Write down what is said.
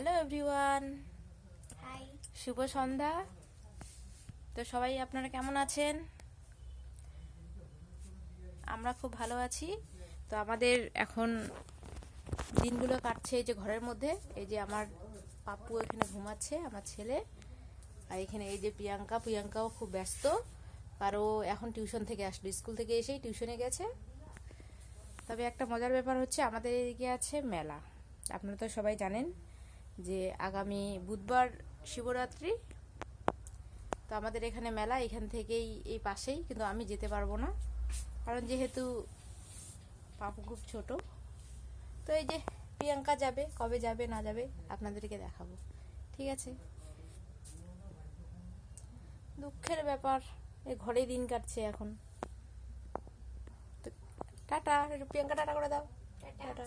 Hello everyone, hi. শুভ সন্ধ্যা। তো সবাই আপনারা কেমন আছেন? আমরা খুব ভালো আছি। তো আমাদের এখন দিনগুলো কাটছে এই যে ঘরের মধ্যে। এই যে আমার পাপ্পু এখানে ঘুমাচ্ছে, আমার ছেলে। আর এখানে এই যে প্রিয়াঙ্কাও খুব ব্যস্ত, কারণ ও এখন টিউশন থেকে আসলো, স্কুল থেকে এসেই টিউশনে গেছে। তবে একটা মজার ব্যাপার হচ্ছে, আমাদের এদিকে আছে মেলা। আপনারা তো সবাই জানেন যে আগামী বুধবার শিবরাত্রি। তো আমাদের এখানে মেলা, এখান থেকেই এই পাশেই, কিন্তু আমি যেতে পারবো না, কারণ যেহেতু পাপু খুব ছোট। তো এই যে প্রিয়াঙ্কা যাবে, কবে যাবে না যাবে আপনাদেরকে দেখাবো, ঠিক আছে? দুঃখের ব্যাপার, এই ঘরেই দিন কাটছে এখন। তো টাটা, প্রিয়াঙ্কা টাটা করে দাও। টাটা। টাটা।